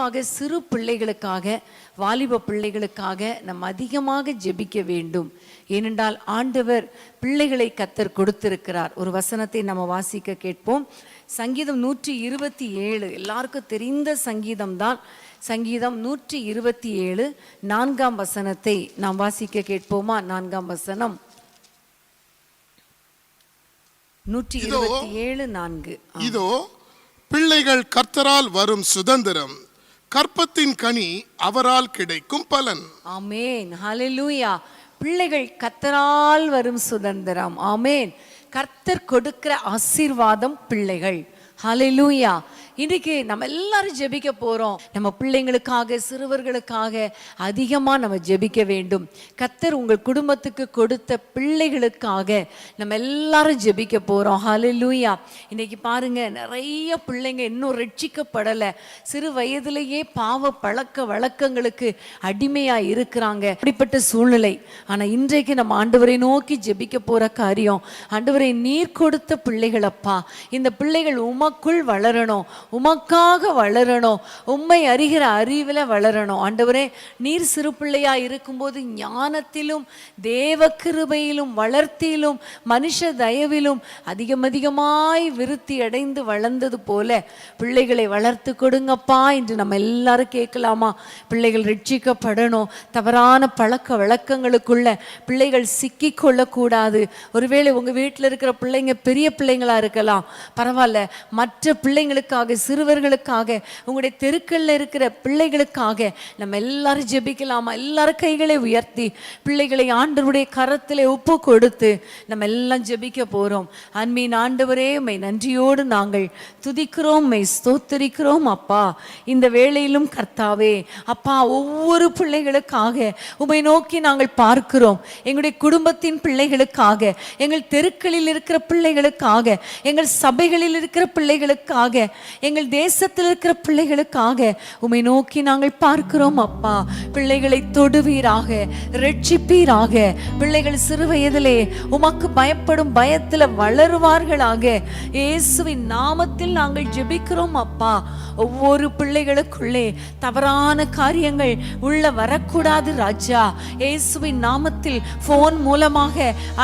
குறிப்பாக சிறு பிள்ளைகளுக்காக, வாலிப பிள்ளைகளுக்காக நம்ம அதிகமாக ஜெபிக்க வேண்டும். ஏனென்றால் ஆண்டவர் பிள்ளைகளை கர்த்தர் கொடுத்திருக்கிறார். ஒரு வசனத்தை நம்ம வாசிக்க கேட்போம். சங்கீதம் 127, எல்லாருக்கும் தெரிந்த சங்கீதம் தான். சங்கீதம் 127 4ஆம் வசனத்தை நாம் வாசிக்க கேட்போமா? 4ஆம் வசனம் 127:4. இதோ பிள்ளைகள் கர்த்தரால் வரும் சுதந்திரம், கற்பத்தின் கனி அவரால் கிடைக்கும் பலன். ஆமென், ஹல்லேலூயா. பிள்ளைகள் கர்த்தரால் வரும் சுதந்திரம். ஆமென். கர்த்தர் கொடுக்கிற ஆசீர்வாதம் பிள்ளைகள். ஹல்லேலூயா. இன்றைக்கு நம்ம எல்லாரும் ஜெபிக்க போறோம். நம்ம பிள்ளைங்களுக்காக, சிறுவர்களுக்காக அதிகமாக நம்ம ஜெபிக்க வேண்டும். கர்த்தர் உங்கள் குடும்பத்துக்கு கொடுத்த பிள்ளைகளுக்காக நம்ம எல்லாரும் ஜெபிக்க போறோம். ஹல்லேலூயா. இன்னைக்கு பாருங்க, நிறைய பிள்ளைங்க இன்னும் ரட்சிக்கப்படலை. சிறு வயதிலேயே பாவ பழக்க வழக்கங்களுக்கு அடிமையா இருக்கிறாங்க. அப்படிப்பட்ட சூழ்நிலை. ஆனா இன்றைக்கு நம்ம ஆண்டவரை நோக்கி ஜெபிக்க போற காரியம், ஆண்டவரை நீர் கொடுத்த பிள்ளைகளப்பா, இந்த பிள்ளைகள் உமக்குள் வளரணும், உமக்காக வளரணும், உம்மை அறிகிற அறிவில் வளரணும். ஆண்டவரே, நீர் சிறு பிள்ளையா இருக்கும்போது ஞானத்திலும் தேவ கிருபையிலும் வளர்த்தியிலும் மனுஷ தயவிலும் அதிகமாய் விருத்தி அடைந்து வளர்ந்தது போல பிள்ளைகளை வளர்த்து கொடுங்கப்பா என்று நம்ம எல்லாரும் கேட்கலாமா? பிள்ளைகள் ரட்சிக்கப்படணும். தவறான பழக்க வழக்கங்களுக்குள்ள பிள்ளைகள் சிக்கி கொள்ளக்கூடாது. ஒருவேளை உங்க வீட்டில் இருக்கிற பிள்ளைங்க பெரிய பிள்ளைங்களா இருக்கலாம், பரவாயில்ல. மற்ற பிள்ளைங்களுக்காக, சிறுவர்களுக்காக, உங்களுடைய தெருக்கல்ல இருக்கிற பிள்ளைகளுக்காக நம்ம எல்லாரும் ஜெபிக்கலாமா? எல்லாரும் கைகளை உயர்த்தி பிள்ளைகளை ஆண்டவருடைய கரத்திலே ஒப்பு கொடுத்து நம்ம எல்லாம் ஜெபிக்க போறோம். அன்பின் ஆண்டவரே, உம்மை நன்றியோடு நாங்கள் துதிக்கிறோம், உம்மை ஸ்தோத்திரிக்கிறோம் அப்பா. இந்த வேளையிலும் கர்த்தாவே அப்பா, ஒவ்வொரு பிள்ளைகளுக்காக உம்மை நோக்கி நாங்கள் பார்க்கிறோம். எங்களுடைய குடும்பத்தின் பிள்ளைகளுக்காக, எங்கள் தெருக்களில் இருக்கிற பிள்ளைகளுக்காக, எங்கள் சபைகளில் இருக்கிற பிள்ளைகளுக்காக, எங்கள் தேசத்தில் இருக்கிற பிள்ளைகளுக்காக உம்மை நோக்கி நாங்கள் பார்க்கிறோம் அப்பா. பிள்ளைகளை தொடுவீராக, ரட்சிப்பீராக. பிள்ளைகள் சிறு வயதிலே உமக்கு பயப்படும் பயத்தில் வளருவார்களாக. இயேசுவின் நாமத்தில் நாங்கள் ஜெபிக்கிறோம் அப்பா. ஒவ்வொரு பிள்ளைகளுக்குள்ளே தவறான காரியங்கள் உள்ள வரக்கூடாது ராஜா. இயேசுவின் நாமத்தில் போன் மூலமாக,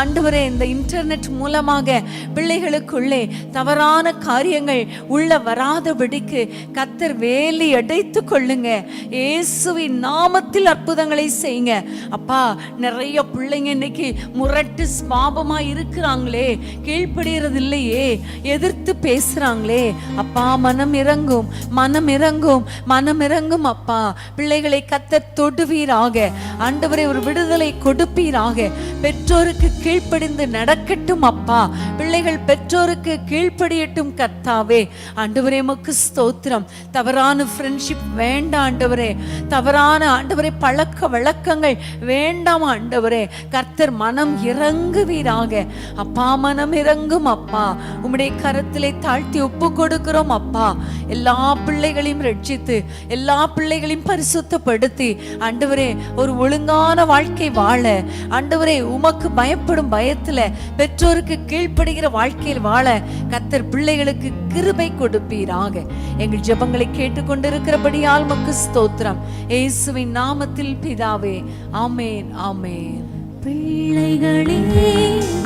ஆண்டவரே, இந்த இன்டர்நெட் மூலமாக பிள்ளைகளுக்குள்ளே தவறான காரியங்கள் உள்ள வராதபடிக்கு கர்த்தர் வேலி அடைத்து கொள்ளுங்க. இயேசுவின் நாமத்தில் அற்புதங்களை செய்யுங்க அப்பா. நிறைய பிள்ளைங்க இன்னைக்கு முரட்டு ஸ்வாபமா இருக்கிறாங்களே, கீழ்ப்படுகிறது இல்லையே, எதிர்த்து பேசுறாங்களே அப்பா. மனம் இறங்கும், மனம் இறங்கும், மனம் இறங்கும் அப்பா. பிள்ளைகளை கர்த்தர் தொடுவீராக. ஆண்டவரே, ஒரு விடுதலை கொடுப்பீராக. பெற்றோருக்கு கீழ்ப்படிந்து நடக்கட்டும் அப்பா. பிள்ளைகள் பெற்றோருக்கு கீழ்ப்படியட்டும் கர்த்தாவே. ஆண்டவரே, உமக்கு ஸ்தோத்திரம். தவறான ஃப்ரெண்ட்ஷிப் வேண்டாம் ஆண்டவரே. தவறான ஆண்டவரே பழக்க வழக்கங்கள் வேண்டாம் ஆண்டவரே. கர்த்தர் மனம் இறங்குவீராக அப்பா. மனம் இறங்கும் அப்பா. உம்முடைய கரத்திலே தாழ்த்தி ஒப்பு கொடுக்கிறோம் அப்பா. எல்லா பிள்ளைகளையும் ரட்சித்து, எல்லா பிள்ளைகளையும் பரிசுத்தப்படுத்தி ஆண்டவரே ஒரு ஒழுங்கான வாழ்க்கை வாழ, ஆண்டவரே உமக்கு பயப்படும் பயத்துல பெற்றோருக்கு கீழ்ப்படுகிற வாழ்க்கையில் வாழ கர்த்தர் பிள்ளைகளுக்கு கிருபை கொடுப்பீராக. எங்கள் ஜெபங்களை கேட்டுக்கொண்டிருக்கிறபடியால் உமக்கு ஸ்தோத்திரம். இயேசுவின் நாமத்தில் பிதாவே, ஆமென், ஆமென். பிள்ளைகளே,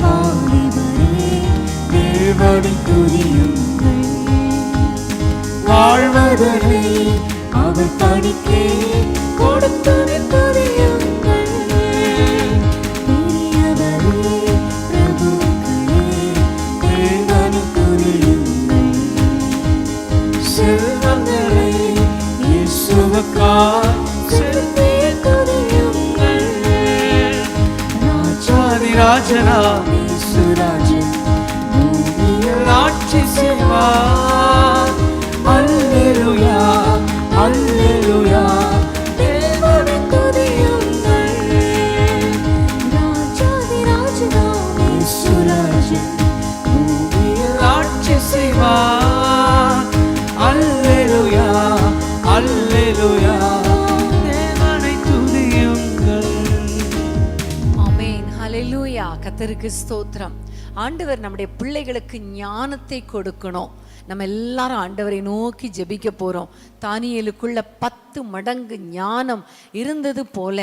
வாலிபரே, தேவனை துதியுங்கள். வாழ்வதனை அவர் பணிக்கே கொடுத்தனை துதியுங்கள். பெரியவரே, பிரபுக்களே, தேவனை துதியுங்கள். செல்வங்களை இயேசுவுக்காய் செலுத்தி துதியுங்கள். ராஜாதி ராஜனாம் இயேசுராஜன் பூமியில் ஆட்சி செய்வார். அல்லேலூயா, அல்லேலூயா, தேவனை துதியுங்கள். ராஜாதி ராஜனாம் இயேசுராஜன் பூமியில் ஆட்சி செய்வார். அல்லேலூயா, அல்லேலூயா, தேவனை துதியுங்கள். ஆமென், ஹல்லேலூயா. கர்த்தருக்கு ஸ்தோத்திரம். ஆண்டவர் நம்முடைய பிள்ளைகளுக்கு ஞானத்தை கொடுக்கணும். நம்ம எல்லாரும் ஆண்டவரை நோக்கி ஜெபிக்க போகிறோம். தானியேலுக்குள்ள 10 மடங்கு ஞானம் இருந்தது போல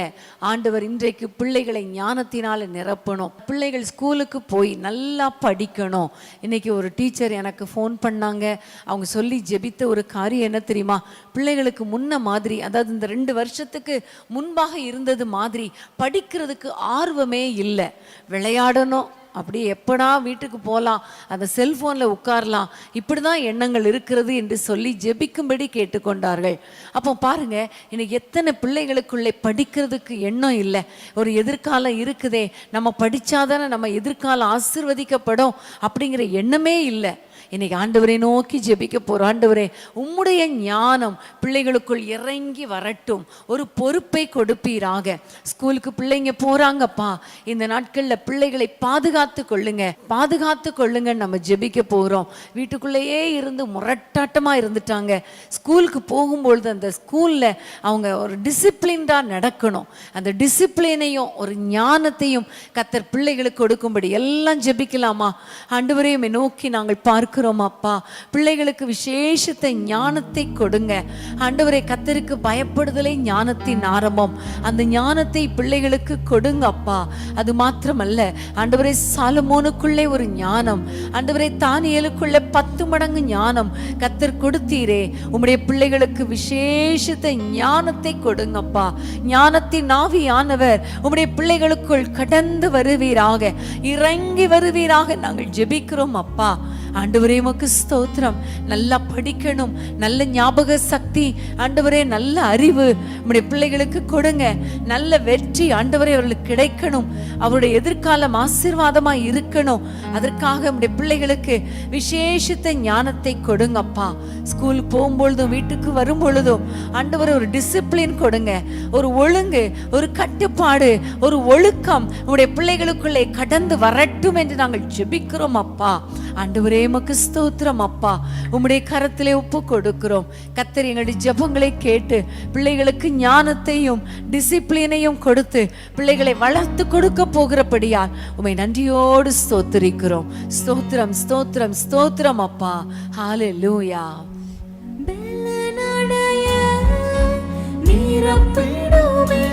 ஆண்டவர் இன்றைக்கு பிள்ளைகளை ஞானத்தினால நிரப்பணும். பிள்ளைகள் ஸ்கூலுக்கு போய் நல்லா படிக்கணும். இன்னைக்கு ஒரு டீச்சர் எனக்கு ஃபோன் பண்ணாங்க. அவங்க சொல்லி ஜெபித்த ஒரு காரியம் என்ன தெரியுமா? பிள்ளைகளுக்கு முன்ன மாதிரி, அதாவது இந்த 2 வருஷத்துக்கு முன்பாக இருந்தது மாதிரி படிக்கிறதுக்கு ஆர்வமே இல்லை. விளையாடணும், அப்படி எப்படா வீட்டுக்கு போகலாம், அந்த செல்ஃபோனில் உட்காரலாம், இப்படி தான் எண்ணங்கள் இருக்கிறது என்று சொல்லி ஜெபிக்கும்படி கேட்டுக்கொண்டார்கள். அப்போ பாருங்க, இன்னைக்கு எத்தனை பிள்ளைகளுக்குள்ளே படிக்கிறதுக்கு எண்ணம் இல்லை. ஒரு எதிர்காலம் இருக்குதே, நம்ம படித்தாதானே நம்ம எதிர்காலம் ஆசீர்வதிக்கப்படும் அப்படிங்கிற எண்ணமே இல்லை. இன்னைக்கு ஆண்டவரை நோக்கி ஜெபிக்க போகிறோம். ஆண்டவரே, உம்முடைய ஞானம் பிள்ளைகளுக்குள் இறங்கி வரட்டும். ஒரு பொறுப்பை கொடுப்பீராக. ஸ்கூலுக்கு பிள்ளைங்க போகிறாங்கப்பா, இந்த நாட்களில் பிள்ளைகளை பாதுகாத்து கொள்ளுங்க நம்ம ஜெபிக்க போகிறோம். வீட்டுக்குள்ளேயே இருந்து முரட்டாட்டமாக இருந்துட்டாங்க. ஸ்கூலுக்கு போகும்பொழுது அந்த ஸ்கூலில் அவங்க ஒரு டிசிப்ளின்டாக நடக்கணும். அந்த டிசிப்ளினையும் ஒரு ஞானத்தையும் கர்த்தர் பிள்ளைகளுக்கு கொடுக்கும்படி எல்லாம் ஜெபிக்கலாமா? ஆண்டவரே, உம்மை நோக்கி நாங்கள் பார்க்கிறோம் அப்பா. பிள்ளைகளுக்கு விசேஷத்தை ஞானத்தை கொடுங்க ஆண்டவரே. கர்த்தருக்கு பயப்படுதலே ஞானத்தின் ஆரம்பம். அந்த ஞானத்தை பிள்ளைகளுக்கு கொடுங்க அப்பா. அது மாத்திரமல்ல ஆண்டவரே, சாலமோனுக்குள்ளே ஒரு ஞானம், ஆண்டவரே தானியேலுக்குள்ளே 10 மடங்கு ஞானம் கர்த்தர் கொடுத்தீரே. உம்முடைய பிள்ளைகளுக்கு விசேஷத்தை ஞானத்தை கொடுங்கப்பா. ஞானத்தின் ஆவியானவர் உம்முடைய பிள்ளைகளுக்குள் கடந்து வருவீராக, இறங்கி வருவீராக நாங்கள் ஜெபிக்கிறோம் அப்பா. ஆண்டவரே, உமக்கு ஸ்தோத்திரம். நல்லா படிக்கணும், நல்ல ஞாபக சக்தி ஆண்டவரே, நல்ல அறிவு உம்முடைய பிள்ளைகளுக்கு கொடுங்க. நல்ல வெற்றி ஆண்டவரே அவர்களுக்கு கிடைக்கணும். அவருடைய எதிர்காலம் ஆசீர்வாதமாக இருக்கணும். அதற்காக உம்முடைய பிள்ளைகளுக்கு விசேஷத்த ஞானத்தை கொடுங்கப்பா. ஸ்கூல் போகும்பொழுதும் வீட்டுக்கு வரும் பொழுதும் ஆண்டவரே ஒரு டிசிப்ளின் கொடுங்க. ஒரு ஒழுங்கு, ஒரு கட்டுப்பாடு, ஒரு ஒழுக்கம் உம்முடைய பிள்ளைகளுக்குள்ளே கடந்து வரட்டும் என்று நாங்கள் ஜெபிக்கிறோம் அப்பா. ஆண்டவரே, உமக்கு ஸ்தோத்திரம் அப்பா. உம்முடைய கரத்திலே ஒப்பு கொடுக்கிறோம். கர்த்தர் எங்களுடைய ஜெபங்களை கேட்டு பிள்ளைகளுக்கு ஞானத்தையும் டிசிப்ளினையும் கொடுத்து பிள்ளைகளை வளர்த்து கொடுக்க போகிறபடியால் உம்மை நன்றியோடு ஸ்தோத்திரிக்கிறோம். ஸ்தோத்திரம், ஸ்தோத்திரம், ஸ்தோத்திரம் அப்பா. ஹல்லேலூயா. பெலனடைய நிரப்பிடுமே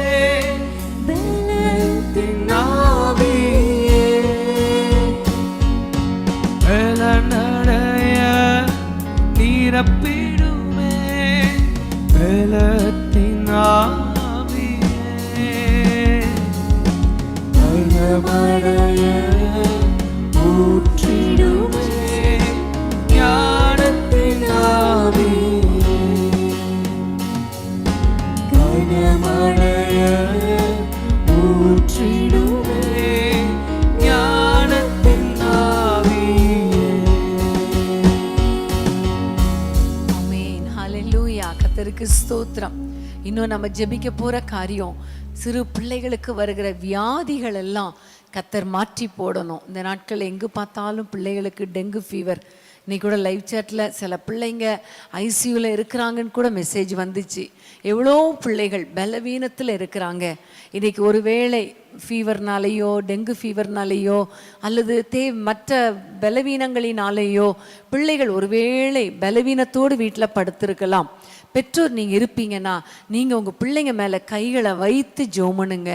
பெலத்தின் ஆவியே, பெலனடைய நிரப்பிடுமே பெலத்தின் ஆவியே, பலமடைய ஊற்றிடுமே ஞானத்தின் ஆவியே, கனமடைய ஊற்றிடுமே ஞானத்தின் ஆவியே. ஆமென். ஹல்லேலூயா. கர்த்தருக்கு ஸ்தோத்திரம். இன்னும் நம்ம ஜெபிக்க போற காரியம், சிறு பிள்ளைகளுக்கு வருகிற வியாதிகள் எல்லாம் கர்த்தர் மாற்றி போடணும். இந்த நாட்கள் எங்கு பார்த்தாலும் பிள்ளைகளுக்கு டெங்கு ஃபீவர். இன்னைக்கு கூட லைவ் சேட்டில் சில பிள்ளைங்க ஐசியூவில் இருக்கிறாங்கன்னு கூட மெசேஜ் வந்துச்சு. எவ்வளோ பிள்ளைகள் பலவீனத்தில் இருக்கிறாங்க. இன்றைக்கி ஒருவேளை ஃபீவர்னாலேயோ டெங்கு ஃபீவர்னாலேயோ அல்லது மற்ற பலவீனங்களினாலேயோ பிள்ளைகள் ஒருவேளை பலவீனத்தோடு வீட்டில் படுத்திருக்கலாம். பெற்றோர் நீங்கள் இருப்பீங்கன்னா நீங்கள் உங்கள் பிள்ளைங்க மேலே கைகளை வைத்து ஜோமனுங்க.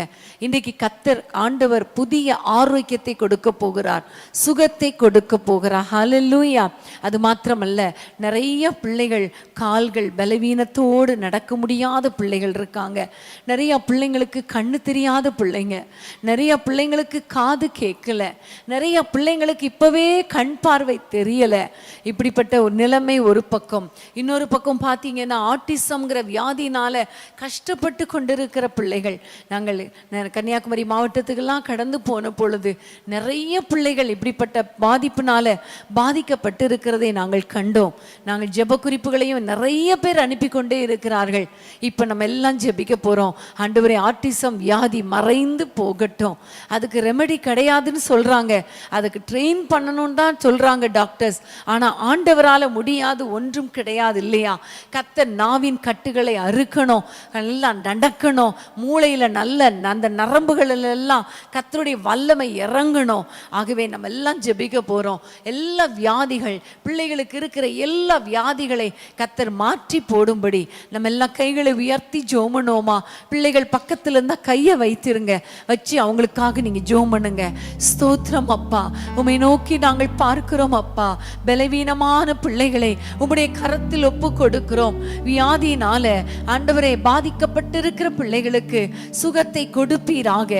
இன்றைக்கு கர்த்தர் ஆண்டவர் புதிய ஆரோக்கியத்தை கொடுக்க போகிறார், சுகத்தை கொடுக்க போகிறார். ஹல்லேலூயா. அது மாத்திரமல்ல, நிறைய பிள்ளைகள் கால்கள் பலவீனத்தோடு நடக்க முடியாத பிள்ளைகள் இருக்காங்க. நிறைய பிள்ளைங்களுக்கு கண்ணு தெரியாத பிள்ளைங்க, நிறைய பிள்ளைங்களுக்கு காது கேட்கல, நிறைய பிள்ளைங்களுக்கு இப்போவே கண் பார்வை தெரியலை. இப்படிப்பட்ட ஒரு நிலைமை ஒரு பக்கம். இன்னொரு பக்கம் பார்த்தீங்கன்னா ஆட்டிசம்ங்கிற வியாதினால கஷ்டப்பட்டு கொண்டிருக்கிற பிள்ளைகள். நாங்கள் கன்னியாகுமரி மாவட்டத்துக்கெல்லாம் கடந்து போன பொழுது நிறைய பிள்ளைகள் இப்படிப்பட்ட பாதிப்புனால பாதிக்கப்பட்டு இருக்கிறதை நாங்கள் கண்டோம். நாங்கள் ஜெப குறிப்புகளையும் நிறைய பேர் அனுப்பி கொண்டே இருக்கிறார்கள். இப்போ நம்ம எல்லாம் ஜெபிக்க போகிறோம். ஆண்டவரே, ஆட்டிசம் வியாதி மறைந்து போகட்டும். அதுக்கு ரெமெடி கிடையாதுன்னு சொல்கிறாங்க, அதுக்கு ட்ரெயின் பண்ணணும்னு தான் சொல்கிறாங்க டாக்டர்ஸ். ஆனால் ஆண்டவரால் முடியாது ஒன்றும் கிடையாது இல்லையா? கர்த்தர் நாவின் கட்டுகளை அறுக்கணும், எல்லாம் நடக்கணும். மூளையில நல்ல அந்த நரம்புகளில் எல்லாம் கர்த்தருடைய வல்லமை இறங்கணும். ஆகவே நம்ம எல்லாம் ஜெபிக்க போறோம். எல்லா வியாதிகள், பிள்ளைகளுக்கு இருக்கிற எல்லா வியாதிகளை கர்த்தர் மாற்றி போடும்படி நம்ம எல்லாம் கைகளை உயர்த்தி ஜெபம் பண்ணுவோமா? பிள்ளைகள் பக்கத்துல இருந்தா கையை வைத்திருங்க, வச்சு அவங்களுக்காக நீங்க ஜெபம் பண்ணுங்க. ஸ்தோத்திரம் அப்பா, உம்மை நோக்கி நாங்கள் பார்க்கிறோம் அப்பா. பலவீனமான பிள்ளைகளை உம்முடைய கரத்தில் ஒப்பு கொடுக்கிறோம். வியாதியினால ஆண்டவரே பாதிக்கப்பட்டிருக்கிற பிள்ளைகளுக்கு சுகத்தை கொடுப்பீராக,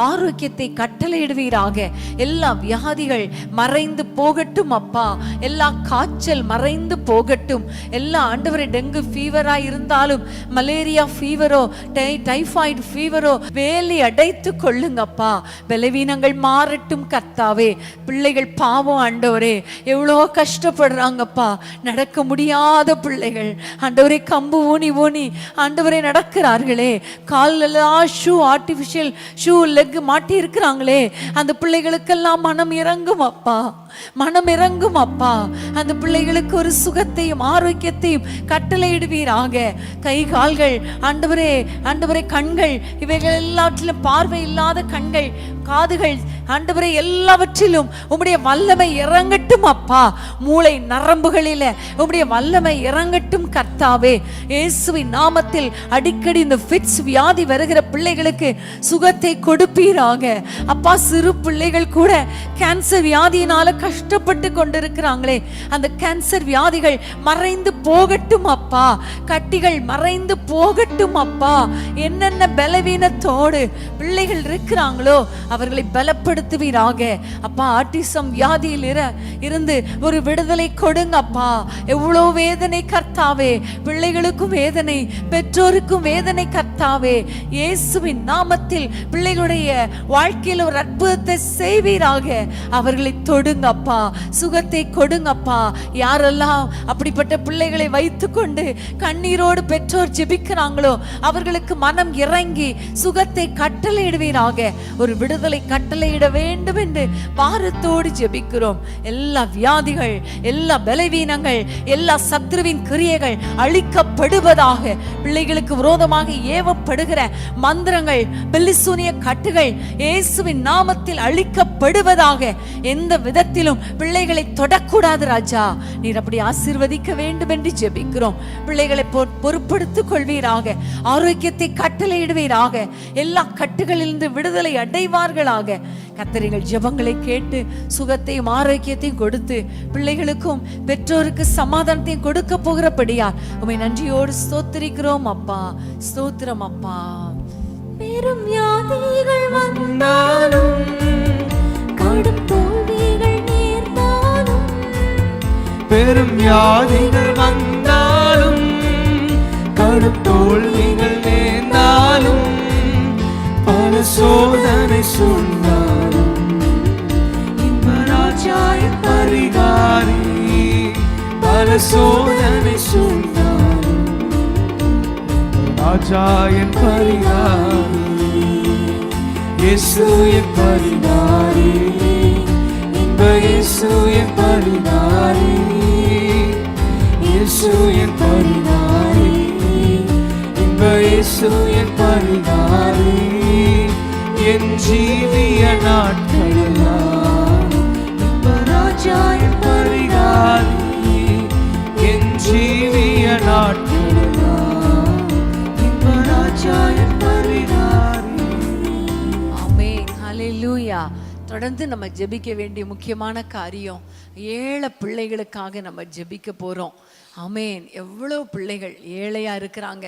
ஆரோக்கியத்தை கட்டளையிடுவீராக. எல்லா வியாதிகள் மறைந்து போகட்டும் அப்பா. எல்லா காய்ச்சல் மறைந்து போகட்டும். எல்லா ஆண்டவரே டெங்கு ஃபீவரா இருந்தாலும், மலேரியா ஃபீவரோ, டைபாய்டு ஃபீவரோ வேலி அடைத்து கொள்ளுங்கப்பா. பலவீனங்கள் மாறட்டும் கர்த்தாவே. பிள்ளைகள் பாவம் ஆண்டவரே, எவ்வளோ கஷ்டப்படுறாங்கப்பா. நடக்க முடியாத பிள்ளைகள் ஆண்டவரே, கம்பு ஊனி ஊனி ஆண்டவரே நடக்கிறார்களே. காலெல்லாம் ஷூ, ஆர்டிஃபிஷியல் ஷூ, லெக் மாட்டி இருக்கிறாங்களே. அந்த பிள்ளைகளுக்கெல்லாம் மனம் இறங்கும் அப்பா, மனம் இறங்கும் அப்பா. அந்த பிள்ளைகளுக்கு ஒரு சுகத்தையும் ஆரோக்கியத்தையும் கட்டளையிடுவீராக. கை கால்கள் ஆண்டவரே, ஆண்டவரே கண்கள், இவைகள் எல்லாவற்றிலும் பார்வை இல்லாத கண்கள், காதுகள் ஆண்டவரே எல்லாவற்றிலும் உம்முடைய வல்லமை இறங்கட்டும் அப்பா. மூளை நரம்புகளில உம்முடைய வல்லமை இறங்கட்டும் கர்த்தாவே. இயேசுவின் நாமத்தில் அடிக்கடி இந்த ஃபிட்ஸ் வியாதி வருகிற பிள்ளைகளுக்கு சுகத்தை கொடுப்பீராக அப்பா. சிறு பிள்ளைகள் கூட கேன்சர் வியாதியினால கஷ்டப்பட்டு கொண்டிருக்கிறாங்களே, அந்த கேன்சர் வியாதிகள் மறைந்து போகட்டும் அப்பா. கட்டிகள் மறைந்து போகட்டும் அப்பா. என்னென்ன பலவீனத்தோடு பிள்ளைகள் இருக்கிறாங்களோ அவர்களை பலப்படுத்துவீராக அப்பா. ஆட்டிசம் வியாதியில் இருந்து ஒரு விடுதலை கொடுங்க அப்பா. எவ்வளோ வேதனை கர்த்தாவே, பிள்ளைகளுக்கும் வேதனை, பெற்றோருக்கும் வேதனை கர்த்தாவே. இயேசுவின் நாமத்தில் பிள்ளைகளுடைய வாழ்க்கையில் ஒரு அற்புதத்தை செய்வீராக. அவர்களை தொடுங்க அப்பா, சுகத்தை கொடுங்கப்பா. யாரெல்லாம் அப்படிப்பட்ட பிள்ளைகளை வைத்துக்கொண்டு கண்ணீரோடு பெற்றோர் ஜெபிக்கிறாங்களோ அவர்களுக்கு மனம் இறங்கி சுகத்தை கட்டளையிடுவீராக. ஒரு விடுதலை கட்டளையிட வேண்டும் என்று பாரத்தோடு ஜெபிக்கிறோம். எல்லா வியாதிகள், எல்லா பலவீனங்கள், எல்லா சத்ருவின் கிரியைகள் அழிக்கப்படுவதாக. பிள்ளைகளுக்கு விரோதமாக ஏவப்படுகிற மந்திரங்கள், பெல்லிசூனிய கட்டுகள் இயேசுவின் நாமத்தில் அழிக்கப்படுவதாக. எந்த விதத்திலும் பிள்ளைகளை தொடக்கூடாது ராஜா. நீர் அப்படி ஆசீர்வதிக்க வேண்டும் என்று ஜெபிக்கிறோம். பிள்ளைகளை பொறுப்படுத்திக் கொள்வீராக, ஆரோக்கியத்தை கட்டளையிடுவீராக. எல்லா கட்டுகளிலிருந்து விடுதலை அடைவார்களாக. கர்த்தரிகள் ஜெபங்களை கேட்டு சுகத்தையும் ஆரோக்கியத்தையும் கொடுத்து பிள்ளைகளுக்கும் பெற்றோருக்கு சமாதானத்தையும் கொடுக்க போகிறபடியா உம்மை நன்றியோடு ஸ்தோத்திரிக்கிறோம் அப்பா. ஸ்தோத்திரம் அப்பா. பெரும் வியாதிகள் வந்தாலும், கடும் தோல்விகள் நேர்ந்தாலும், பெரும் வியாதிகள் வந்தாலும், கடும் தோல்விகள் நேர்ந்தாலும், பல சோதனை சொன்னாலும், இன்பராஜாய பரிகாரி. பல சோதனை சொன்னாலும், ராஜாயன் பரிகாரி. இயேசு என் பரிகாரி, இன்ப இயேசு என் பரிகாரி. இயேசு என் பரிகாரி, இன்ப இயேசு என் பரிகாரி. என் ஜீவிய நாட்களெல்லாம் இன்ப ராஜா என் பரிகாரி. என் ஜீவிய நாட்களெல்லாம் இன்ப ராஜா என் பரிகாரி. ஆமென். ஹல்லேலூயா. தொடர்ந்து நம்ம ஜெபிக்க வேண்டிய முக்கியமான காரியம், ஏழை பிள்ளைகளுக்காக நம்ம ஜெபிக்க போறோம். ஆமென். எவ்வளோ பிள்ளைகள் ஏழையா இருக்கிறாங்க.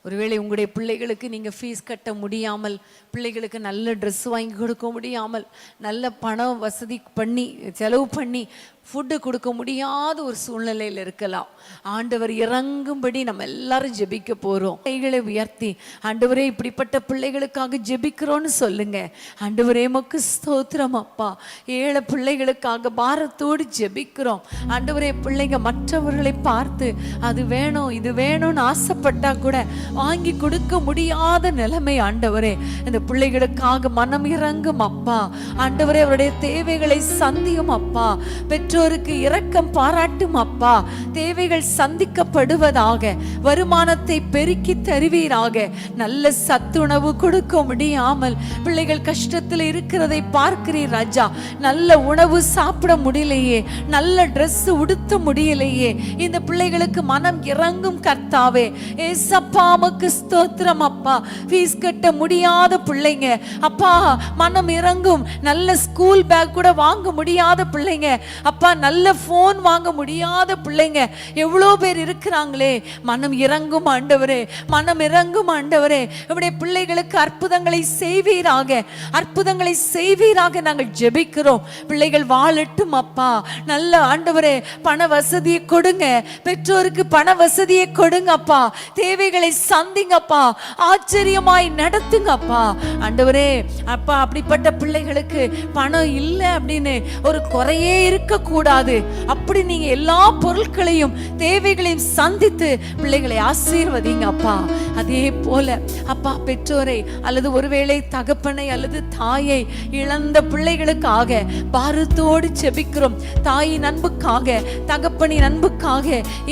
ஒருவேளை உங்களுடைய பிள்ளைகளுக்கு நீங்கள் ஃபீஸ் கட்ட முடியாமல், பிள்ளைகளுக்கு நல்ல ட்ரெஸ் வாங்கி கொடுக்க முடியாமல், நல்ல பணம் வசதி பண்ணி செலவு பண்ணி ஃபுட்டு கொடுக்க முடியாத ஒரு சூழ்நிலையில் இருக்கலாம். ஆண்டவர் இறங்கும்படி நம்ம எல்லாரும் ஜெபிக்க போகிறோம். கைகளை உயர்த்தி ஆண்டவரே இப்படிப்பட்ட பிள்ளைகளுக்காக ஜெபிக்கிறோன்னு சொல்லுங்க. ஆண்டவரே உமக்கு ஸ்தோத்திரம் அப்பா. ஏழை பிள்ளைகளுக்காக பாரத்தோடு ஜெபிக்கிறோம். ஆண்டவரே பிள்ளைங்க மற்றவர்களை பார்த்து அது வேணும் இது வேணும்னு ஆசைப்பட்டா கூட வாங்கி கொடுக்க முடியாத நிலைமை ஆண்டவரே. இந்த பிள்ளைகளுக்காக மனம் இறங்கும் அப்பா. ஆண்டவரே, அவருடைய தேவைகளை சந்தியும் அப்பா. பெற்றோருக்கு இரக்கம் பாராட்டும் அப்பா. தேவைகள் சந்திக்கப்படுவதாக, வருமானத்தை பெருக்கி தருவீராக. நல்ல சத்துணவு கொடுக்க முடியாமல் பிள்ளைகள் கஷ்டத்தில் இருக்கிறதை பார்க்கிறீர் ராஜா. நல்ல உணவு சாப்பிட முடியலையே, நல்ல ட்ரெஸ் உடுத்த முடியலையே. இந்த பிள்ளைகளுக்கு மனம் இறங்கும் கர்த்தாவே. ஏசப்பா, உமக்கு ஸ்தோத்திரம் அப்பா. ஃபீஸ் கட்ட முடியாத பிள்ளைங்க அப்பா, மனம் இறங்கும். நல்ல ஸ்கூல் பேக் கூட வாங்க முடியாத பிள்ளைங்க அப்பா, நல்ல போன் வாங்க முடியாத பிள்ளைங்க எவ்வளோ பேர் இருக்கிறாங்களே. மனம் இறங்கும் ஆண்டவரே, மனம் இறங்கும் ஆண்டவரே. நம்முடைய பிள்ளைகளுக்கு அற்புதங்களை செய்வீராக, அற்புதங்களை செய்வீராக நாங்கள் ஜெபிக்கிறோம். பிள்ளைகள் வாழட்டும் அப்பா. நல்ல ஆண்டவரே, பண வசதியை கொடுங்க. பெற்றோருக்கு பண வசதியை கொடுங்க அப்பா. தேவைகளை சந்திங்கப்பா. ஆச்சரியமாய் நடத்துங்கப்பா. ஆண்டவரே அப்பா, அப்படிப்பட்ட பிள்ளைகளுக்கு பணம் இல்லை அப்படின்னு ஒரு குறையே இருக்க கூடாது. அப்படி நீங்க எல்லா பொருட்களையும் தேவைகளையும் சந்தித்து பிள்ளைகளை ஆசீர்வதிங்க அப்பா. அதே போல அப்பா, பெற்றோரை அல்லது ஒருவேளை தகப்பனை அல்லது தாயை இழந்த பிள்ளைகளுக்காக பாரத்தோடு செபிக்கிறோம். தாயின் அன்புக்காக, தகப்பனின் அன்புக்காக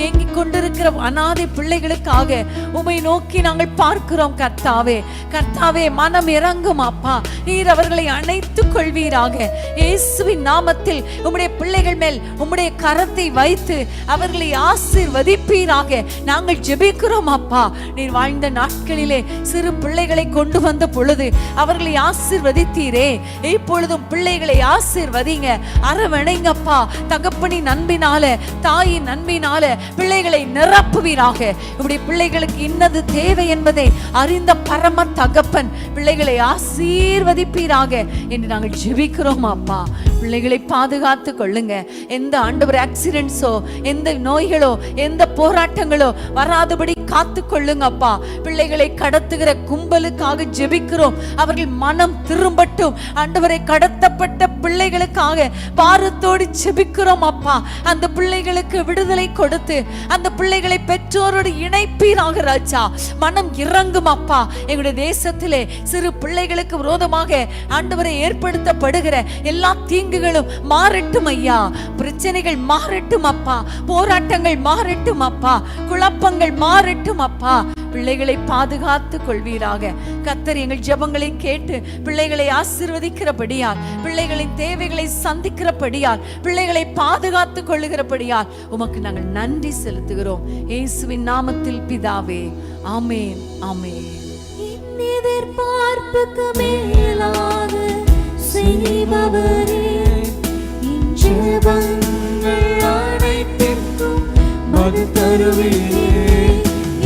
ஏங்கிக் கொண்டிருக்கிற அனாதை பிள்ளைகளுக்காக உம்மை நோக்கி நாங்கள் பார்க்கிறோம் கர்த்தாவே. கர்த்தாவே, மனம் இறங்கும் அப்பா. நீர் அவர்களை அணைத்துக் கொள்வீராக. இயேசுவின் நாமத்தில் உம்முடைய பிள்ளைகள் மேல் உம்முடைய கரத்தை வைத்து அவர்களை ஆசீர்வதிப்பீராக நாங்கள் ஜெபிக்கிறோம் அப்பா. நீர் வாழ்ந்த நாட்களிலே சிறு பிள்ளைகளை கொண்டு வந்த பொழுது அவர்களை ஆசீர்வதித்தீரே. இப்பொழுதும் பிள்ளைகளை ஆசீர்வதிங்க, அரவணைங்கப்பா. தகப்பனின் அன்பினால, தாயின் அன்பினால பிள்ளைகளை நிரப்புவீராக. இப்படி பிள்ளைகளுக்கு இன்னது தேவை என்பதை அறிந்த பரம தகப்பன் பிள்ளைகளை ஆசீர்வதிப்பீராக என்று நாங்கள் ஜெபிக்கிறோம் அப்பா. பிள்ளைகளை பாதுகாத்து கொள்ளுங்க. எந்த ஆண்டவர் ஆக்சிடென்ட்ஸோ, எந்த நோய்களோ, எந்த போராட்டங்களோ வராதபடி காத்து கொள்ளுங்க அப்பா. பிள்ளைகளை கடத்துகிற கும்பலுக்காக ஜெபிக்கிறோம். அவர்கள் மனம் திரும்பட்டும். ஆண்டவரை, கடத்தப்பட்ட பிள்ளைகளுக்காக பாரத்தோடு ஜெபிக்கிறோம் அப்பா. அந்த பிள்ளைகளுக்கு விடுதலை கொடுத்து அந்த பிள்ளைகளை பெற்றோரோடு இணைப்பீராக ராஜா. மனம் இறங்கும் அப்பா. எங்களுடைய தேசத்திலே சிறு பிள்ளைகளுக்கு விரோதமாக ஆண்டவரை ஏற்படுத்தப்படுகிற எல்லா தீங்குகளும் மாறட்டும் ஐயா. பிரச்சனைகள் மாறட்டும் அப்பா. போராட்டங்கள் மாறட்டும் அப்பா. குழப்பங்கள் மாறட்டும் அப்பா. பிள்ளைகளை பாதுகாத்து கொள்வீராக. கர்த்தர் எங்கள் ஜெபங்களை கேட்டு பிள்ளைகளை ஆசீர்வதிக்கிறபடியால், பிள்ளைகளின் தேவைகளை சந்திக்கிறபடியால், பிள்ளைகளை பாதுகாத்து கொள்ளுகிறபடியால் உமக்கு நாங்கள் நன்றி செலுத்துகிறோம். இயேசுவின் நாமத்தில் பிதாவே, ஆமென், ஆமென். எதிர்பார்ப்புக்கு மேலாக செய்பவரே, ஜெபங்கள் அனைத்திற்கும் பதில் தருவீரே.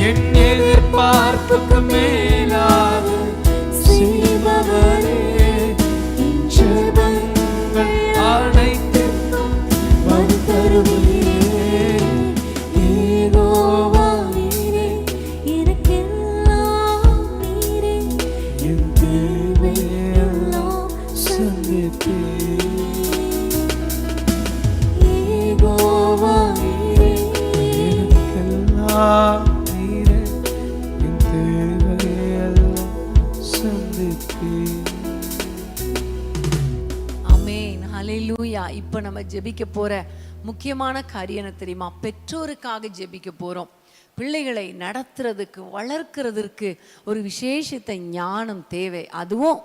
என் எதிர்பார்ப்புக்கு மேலாக செய்பவரே, ஜெபங்கள் அனைத்திற்கும் பதில் தருவீரே. யெகோவா நீரே, எனக்கெல்லாம் நீரே, என் தேவையெல்லாம் சந்தித்தீர். யெகோவா நீரே, எனக்கெல்லாம் நீரே, என் தேவையெல்லாம் சந்தித்தீர். ஆமென், ஹல்லேலூயா. இப்போ நம்ம ஜெபிக்க போற முக்கியமான காரியம் என்ன தெரியுமா? பெற்றோருக்காக ஜெபிக்க போறோம். பிள்ளைகளை நடத்துறதுக்கு, வளர்க்கிறதுக்கு ஒரு விசேஷித்த ஞானம் தேவை. அதுவும்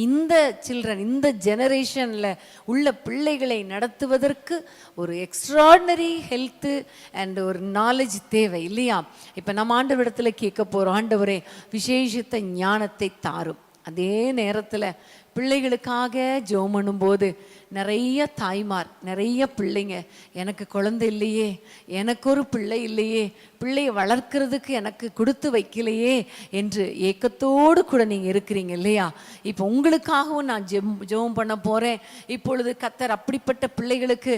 இந்த சில்ட்ரன், இந்த ஜெனரேஷன்ல உள்ள பிள்ளைகளை நடத்துவதற்கு ஒரு எக்ஸ்ட்ராடினரி ஹெல்த் அண்ட் ஒரு நாலேஜ் தேவை இல்லையா? இப்போ நம்ம ஆண்டவரிடத்துல கேட்க போறோம், ஆண்டவரே விசேஷித்த ஞானத்தை தாரும். அதே நேரத்தில் பிள்ளைகளுக்காக ஜெபம் பண்ணும்போது நிறைய தாய்மார், நிறைய பிள்ளைங்க, எனக்கு குழந்தை இல்லையே, எனக்கு ஒரு பிள்ளை இல்லையே, பிள்ளையை வளர்க்கிறதுக்கு எனக்கு கொடுத்து வைக்கலையே என்று ஏக்கத்தோடு கூட நீங்கள் இருக்கிறீங்க இல்லையா? இப்போ உங்களுக்காகவும் நான் ஜெபம் பண்ண போகிறேன். இப்பொழுது கர்த்தர் அப்படிப்பட்ட பிள்ளைகளுக்கு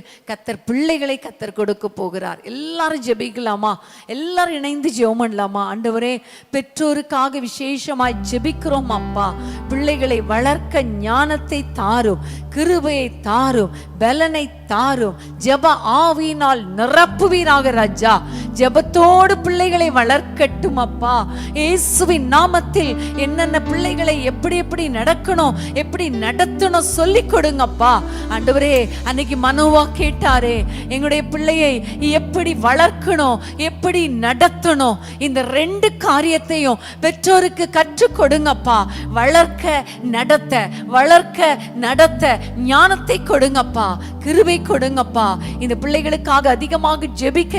பிள்ளைகளை கர்த்தர் கொடுக்க போகிறார். எல்லாரும் ஜெபிக்கலாமா? எல்லாரும் இணைந்து ஜெபம் பண்ணலாமா? ஆண்டவரே, பெற்றோருக்காக விசேஷமாய் ஜெபிக்கிறோம் அப்பா. பிள்ளைகளை வளர்க்க ஞானத்தை தாரும், கிருபையை தாரும், பலனை தாரும். ஜெப ஆவியினால் நிரப்புவீராக ராஜா. ஜெபத்தோடு பிள்ளைகளை வளர்க்கட்டும் அப்பா. இயேசுவின் நாமத்தில் என்னென்ன பிள்ளைகளை எப்படி எப்படி நடக்கணும், எப்படி நடத்தணும் சொல்லி கொடுங்கப்பா. ஆண்டவரே, அன்னைக்கு மனோவா கேட்டாரே, எங்களுடைய பிள்ளையை எப்படி வளர்க்கணும், எப்படி நடத்தணும், இந்த 2 காரியத்தையும் பெற்றோருக்கு கற்றுக் கொடுங்கப்பா. வளர்க்க நடத்த, வளர்க்க நடத்த ஞானத்தை கொடுங்கப்பா, கிருபை கொடுங்கப்பா. இந்த பிள்ளைகளுக்காக அதிகமாக ஜெபிக்க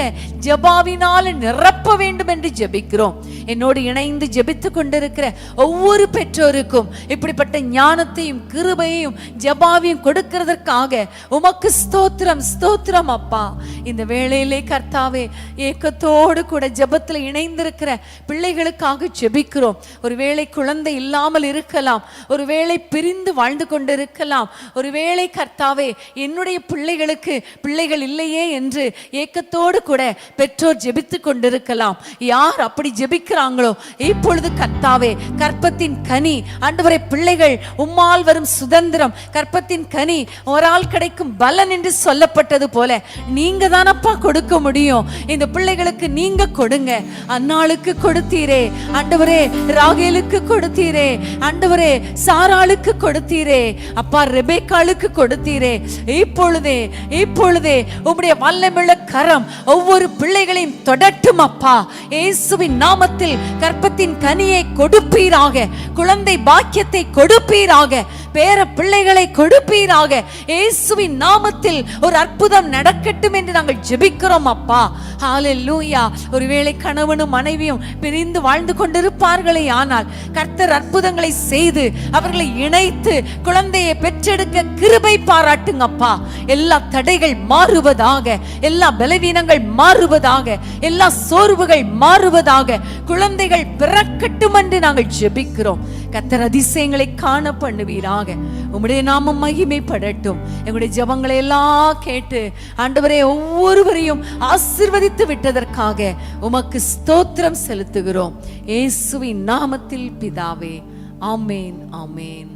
ஜெபாவினால நிரப்ப வேண்டும் என்று ஜெபிக்கிறோம். என்னோடு இணைந்து ஜெபித்துக் கொண்டிருக்கிற ஒவ்வொரு பெற்றோருக்கும் இப்படிப்பட்ட ஞானத்தையும் கிருபையையும் ஜெபாவையும் கொடுக்கிறதற்காக உமக்கு ஸ்தோத்திரம், ஸ்தோத்திரம் அப்பா. இந்த வேளையிலே கர்த்தாவே, ஏக்கத்தோடு கூட ஜெபத்தில் இணைந்திருக்கிற பிள்ளைகளுக்காக ஜெபிக்கிறோம். ஒருவேளை குழந்தை இல்லாமல் இருக்கலாம், ஒருவேளை பிரிந்து வாழ்ந்து கொண்டிருக்கலாம், ஒருவேளை கர்த்தாவே என்னுடைய பிள்ளைகளுக்கு பிள்ளைகள் இல்லையே என்று ஏக்கத்தோடு கூட பெற்றோர் ஜெபித்து கொண்டிருக்கலாம். யார் அப்படி ஜெபிக்கிறாங்களோ இப்பொழுது கர்த்தாவே, கற்பத்தின் கனி ஆண்டவரே, பிள்ளைகள் உம்மால் வரும் சுதந்திரம், கற்பத்தின் கனி ஒரால் கிடைக்கும் பலன் என்று சொல்லப்பட்டது போல நீங்க தானப்பா கொடுக்க முடியும். இந்த பிள்ளைகளுக்கு நீங்க கொடுங்க. அன்னாளுக்கு கொடுத்தீரே ஆண்டவரே, ராகேலுக்கு கொடுத்தீரே ஆண்டவரே, சாராளுக்கு கொடுத்தீரே அப்பா, ரெபேக்காளுக்கு கொடுத்தீரே. இப்பொழுதே உம்முடைய வல்லமையுள்ள கரம் ஒவ்வொரு பிள்ளைகளையும் தொடட்டும் அப்பா. இயேசுவின் நாமத்தில் கற்பத்தின் கனியை கொடுப்பீராக, குழந்தை பாக்கியத்தை கொடுப்பீராக, பேர பிள்ளைகளை கொடுப்பீராக. இயேசுவின் நாமத்தில் ஒரு அற்புதம் நடக்கட்டும் என்று நாங்கள் ஜெபிக்கிறோம் அப்பா. ஹalleluya. ஒருவேளை கணவனும் மனைவியும் பிரிந்து வாழ்ந்து கொண்டிருப்பார்களே, ஆனால் கர்த்தர் அற்புதங்களை செய்து அவர்களை இணைத்து குழந்தையை பெற்றெடுக்க கிருபை பாராட்டுங்க அப்பா. எல்லா தடைகள் மாறுவதாக, எல்லா பலவீனங்கள் மாறுவதாக, எல்லா சோர்வுகள் மாறுவதாக, குழந்தைகள் பிறக்கட்டும் என்று நாங்கள் ஜெபிக்கிறோம். கர்த்தர் அதிசயங்களை காண பண்ணுவீராக. உம்முடைய நாமம் மகிமைப்படட்டும். எங்களுடைய ஜெபங்களை எல்லாம் கேட்டு ஆண்டவரே ஒவ்வொருவரையும் ஆசீர்வதித்து விட்டதற்காக உமக்கு ஸ்தோத்திரம் செலுத்துகிறோம். இயேசுவின் நாமத்தில் பிதாவே, ஆமேன், ஆமேன்.